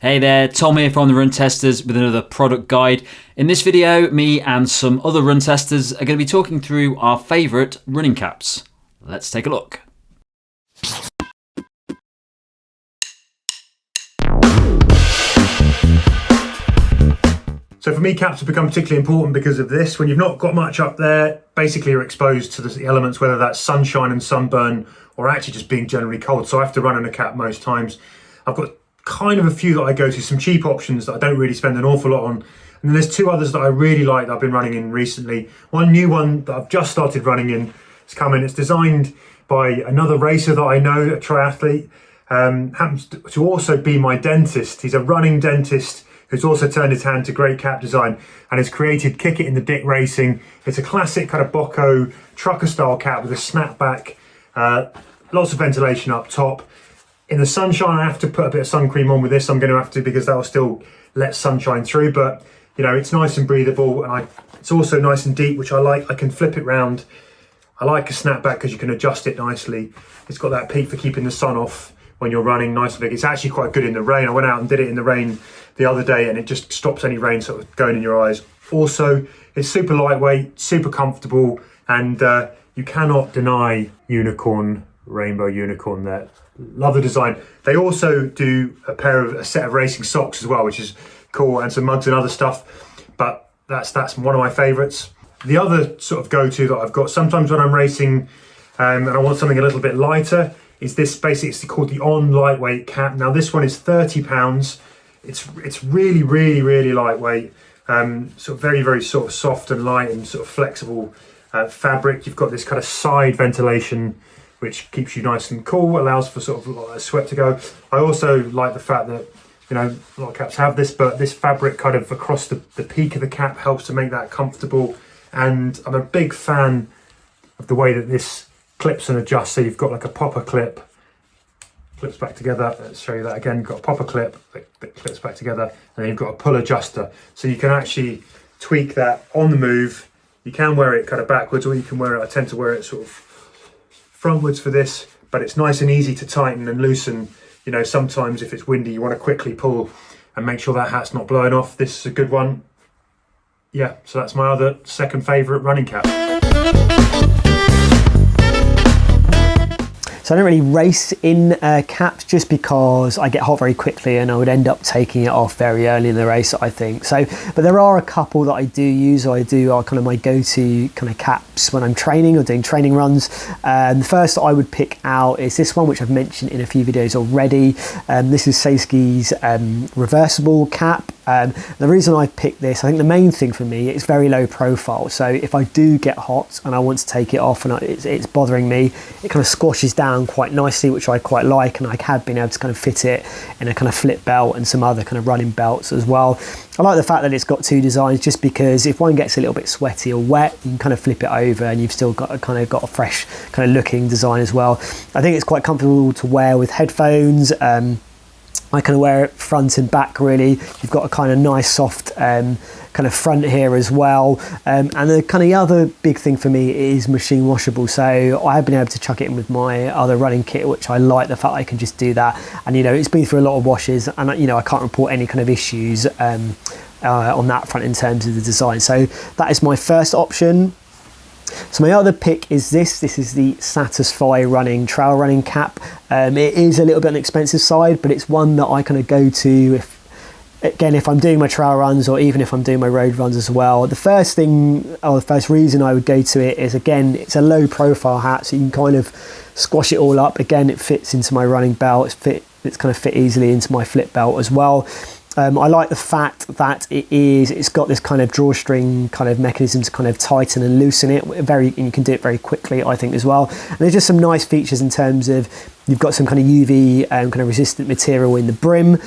Hey there, Tom here from the Run Testers with another product guide. In this video, me and some other run testers are going to be talking through our favourite running caps. Let's take a look. So for me, caps have become particularly important because of this. When you've not got much up there, basically you're exposed to the elements, whether that's sunshine and sunburn or actually just being generally cold. So I have to run in a cap most times. I've got kind of a few that I go to, some cheap options that I don't really spend an awful lot on. And then there's two others that I really like that I've been running in recently. One new one that I've just started running in has come in. It's designed by another racer that I know, a triathlete, happens to also be my dentist. He's a running dentist who's also turned his hand to great cap design and has created Kick It in the Dick Racing. It's a classic kind of Bocco trucker style cap with a snapback, lots of ventilation up top. In the sunshine, I have to put a bit of sun cream on with this. I'm going to have to, because that will still let sunshine through, but you know, it's nice and breathable, and it's also nice and deep, which I like. I can flip it round. I like a snapback because you can adjust it nicely. It's got that peak for keeping the sun off when you're running, nice and big. It's actually quite good in the rain. I went out and did it in the rain the other day, and it just stops any rain sort of going in your eyes. Also, it's super lightweight, super comfortable, and you cannot deny unicorn, rainbow unicorn there. Love the design. They also do a set of racing socks as well, which is cool, and some mugs and other stuff, but that's one of my favorites. The other sort of go-to that I've got sometimes when I'm racing and I want something a little bit lighter is this. Basically, it's called the On Lightweight Cap. Now this one is £30. It's really, really, really lightweight, sort of very sort of soft and light and sort of flexible fabric. You've got this kind of side ventilation which keeps you nice and cool, allows for sort of like sweat to go. I also like the fact that, you know, a lot of caps have this, but this fabric kind of across the peak of the cap helps to make that comfortable. And I'm a big fan of the way that this clips and adjusts. So you've got like a popper clip, clips back together. Let's show you that again. You've got a popper clip that clips back together, and then you've got a pull adjuster. So you can actually tweak that on the move. You can wear it kind of backwards, or you can wear it, I tend to wear it sort of frontwards for this, but it's nice and easy to tighten and loosen. You know, sometimes if it's windy, you want to quickly pull and make sure that hat's not blowing off. This is a good one. Yeah, so that's my other second favourite running cap. So I don't really race in caps just because I get hot very quickly and I would end up taking it off very early in the race, I think. So, but there are a couple that I do use, or are kind of my go-to kind of caps when I'm training or doing training runs. The first I would pick out is this one, which I've mentioned in a few videos already. This is Saysky's Reversible cap. The reason I picked this, I think the main thing for me, it's very low profile. So if I do get hot and I want to take it off and it's bothering me, it kind of squashes down quite nicely, which I quite like, and I have been able to kind of fit it in a kind of flip belt and some other kind of running belts as well. I like the fact that it's got two designs, just because if one gets a little bit sweaty or wet, you can kind of flip it over and you've still got a fresh kind of looking design as well. I think it's quite comfortable to wear with headphones. I kind of wear it front and back really. You've got a kind of nice soft kind of front here as well. And the kind of other big thing for me is machine washable. So I have been able to chuck it in with my other running kit, which I like the fact I can just do that. And you know, it's been through a lot of washes, and you know, I can't report any kind of issues on that front in terms of the design. So that is my first option. So my other pick is this is the Satisfy trail running cap. It is a little bit on the expensive side, but it's one that I kind of go to if I'm doing my trail runs, or even if I'm doing my road runs as well. The first reason I would go to it is, again, it's a low profile hat, so you can kind of squash it all up. Again, it fits into my running belt, it's kind of fit easily into my flip belt as well. I like the fact that it's got this kind of drawstring kind of mechanism to kind of tighten and loosen it. And you can do it very quickly, I think, as well. And there's just some nice features in terms of, you've got some kind of UV kind of resistant material in the brim.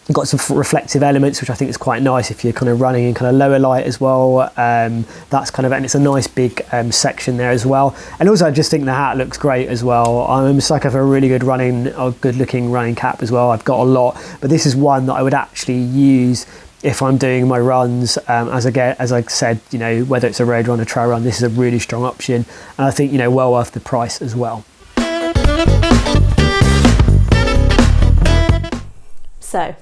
You've got some reflective elements, which I think is quite nice if you're kind of running in kind of lower light as well. That's kind of, and it's a nice big section there as well. And also I just think the hat looks great as well. I'm a sucker for a really good looking running cap as well. I've got a lot, but this is one that I would actually use if I'm doing my runs. As I said, you know, whether it's a road run or trail run, this is a really strong option, and I think, you know, well worth the price as well. So,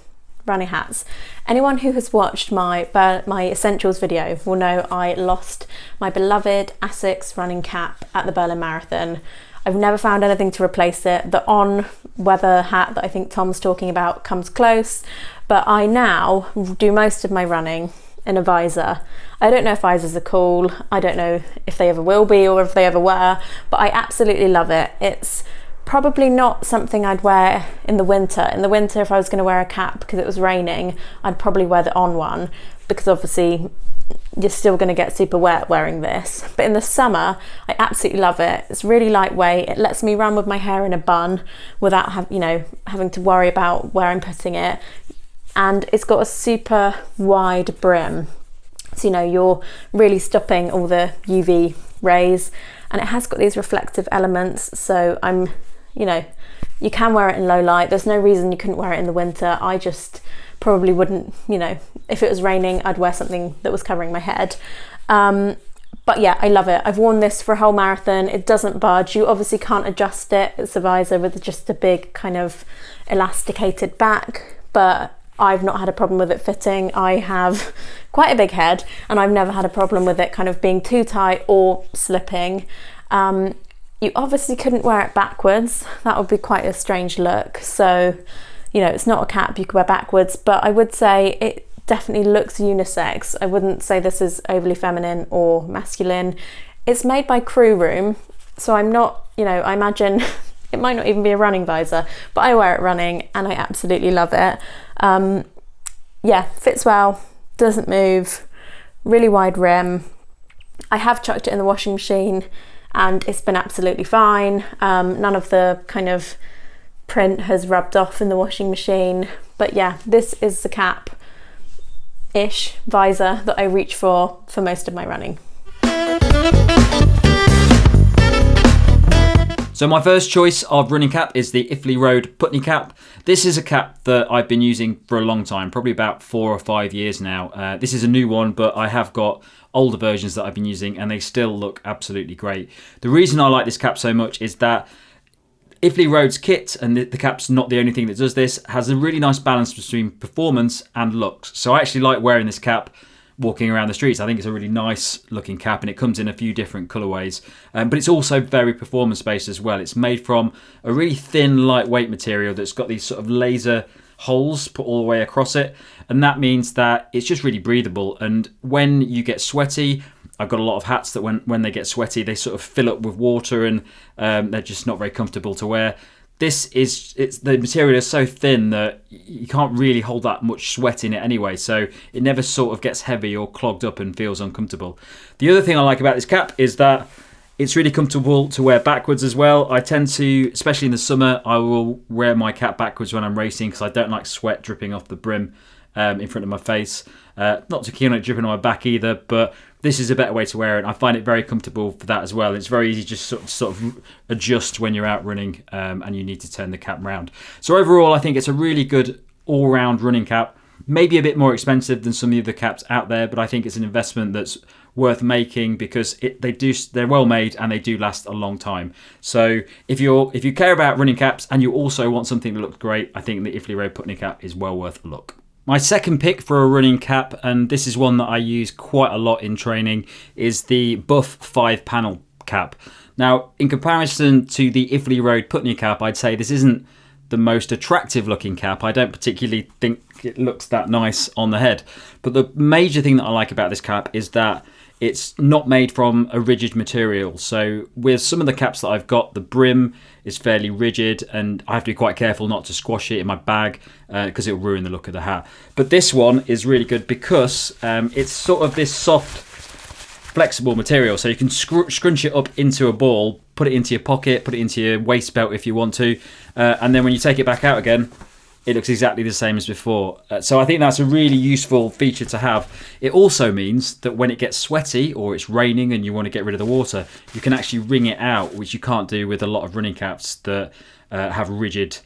running hats. Anyone who has watched my essentials video will know I lost my beloved Asics running cap at the Berlin Marathon. I've never found anything to replace it. The on weather hat that I think Tom's talking about comes close, but I now do most of my running in a visor. I don't know if visors are cool. I don't know if they ever will be or if they ever were, but I absolutely love it. It's probably not something I'd wear in the winter. In the winter, if I was going to wear a cap because it was raining, I'd probably wear the on one, because obviously you're still going to get super wet wearing this. But in the summer, I absolutely love it. It's really lightweight. It lets me run with my hair in a bun without having to worry about where I'm putting it. And it's got a super wide brim, so you're really stopping all the UV rays, and it has got these reflective elements, so you can wear it in low light. There's no reason you couldn't wear it in the winter. I just probably wouldn't, if it was raining, I'd wear something that was covering my head. But yeah, I love it. I've worn this for a whole marathon. It doesn't budge. You obviously can't adjust it. It's a visor with just a big kind of elasticated back, but I've not had a problem with it fitting. I have quite a big head, and I've never had a problem with it kind of being too tight or slipping. You obviously couldn't wear it backwards. That would be quite a strange look. So, it's not a cap you could wear backwards, but I would say it definitely looks unisex. I wouldn't say this is overly feminine or masculine. It's made by Crewroom, so I'm not, I imagine it might not even be a running visor, but I wear it running and I absolutely love it. Yeah, fits well, doesn't move, really wide rim. I have chucked it in the washing machine and it's been absolutely fine. None of the kind of print has rubbed off in the washing machine. But yeah, this is the cap-ish visor that I reach for most of my running. So my first choice of running cap is the Iffley Road Putney cap. This is a cap that I've been using for a long time, probably about 4 or 5 years now. This is a new one, but I have got older versions that I've been using and they still look absolutely great. The reason I like this cap so much is that Iffley Road's kit, and the cap's not the only thing that does this, has a really nice balance between performance and looks. So I actually like wearing this cap walking around the streets. I think it's a really nice looking cap and it comes in a few different colorways, but it's also very performance based as well. It's made from a really thin, lightweight material that's got these sort of laser holes put all the way across it, and that means that it's just really breathable. And when you get sweaty, I've got a lot of hats that when they get sweaty, they sort of fill up with water and they're just not very comfortable to wear. The material is so thin that you can't really hold that much sweat in it anyway, so it never sort of gets heavy or clogged up and feels uncomfortable. The other thing I like about this cap is that it's really comfortable to wear backwards as well. I tend to, especially in the summer, I will wear my cap backwards when I'm racing because I don't like sweat dripping off the brim in front of my face. Not too keen on it dripping on my back either, but this is a better way to wear it. I find it very comfortable for that as well. It's very easy to just sort of adjust when you're out running and you need to turn the cap round. So overall, I think it's a really good all-round running cap. Maybe a bit more expensive than some of the other caps out there, but I think it's an investment that's worth making because they're well made and they do last a long time. So if you care about running caps and you also want something that looks great, I think the Iffley Road Putney cap is well worth a look. My second pick for a running cap, and this is one that I use quite a lot in training, is the Buff 5-panel cap. Now, in comparison to the Iffley Road Putney cap, I'd say this isn't the most attractive looking cap. I don't particularly think it looks that nice on the head. But the major thing that I like about this cap is that it's not made from a rigid material. So with some of the caps that I've got, the brim is fairly rigid and I have to be quite careful not to squash it in my bag because it'll ruin the look of the hat. But this one is really good because it's sort of this soft, flexible material. So you can scrunch it up into a ball, put it into your pocket, put it into your waist belt if you want to. And then when you take it back out again, it looks exactly the same as before. So I think that's a really useful feature to have. It also means that when it gets sweaty or it's raining and you want to get rid of the water, you can actually wring it out, which you can't do with a lot of running caps that have rigid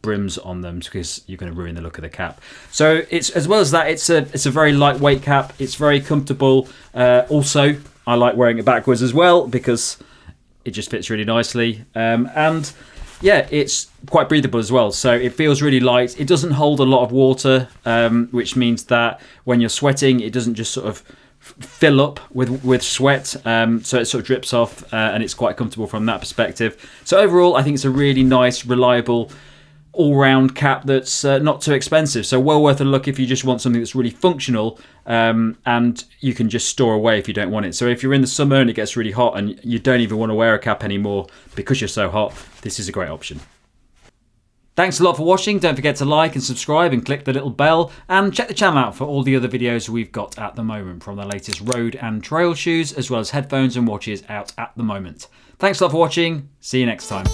brims on them because you're going to ruin the look of the cap. So it's, as well as that, it's a very lightweight cap. It's very comfortable. Also, I like wearing it backwards as well because it just fits really nicely. And yeah, it's quite breathable as well. So it feels really light. It doesn't hold a lot of water, which means that when you're sweating, it doesn't just sort of fill up with sweat. So it sort of drips off, and it's quite comfortable from that perspective. So overall, I think it's a really nice, reliable, all-round cap that's not too expensive. So well worth a look if you just want something that's really functional, and you can just store away if you don't want it. So if you're in the summer and it gets really hot and you don't even want to wear a cap anymore because you're so hot, this is a great option. Thanks a lot for watching. Don't forget to like and subscribe and click the little bell, and check the channel out for all the other videos we've got at the moment, from the latest road and trail shoes as well as headphones and watches out at the moment. Thanks a lot for watching. See you next time.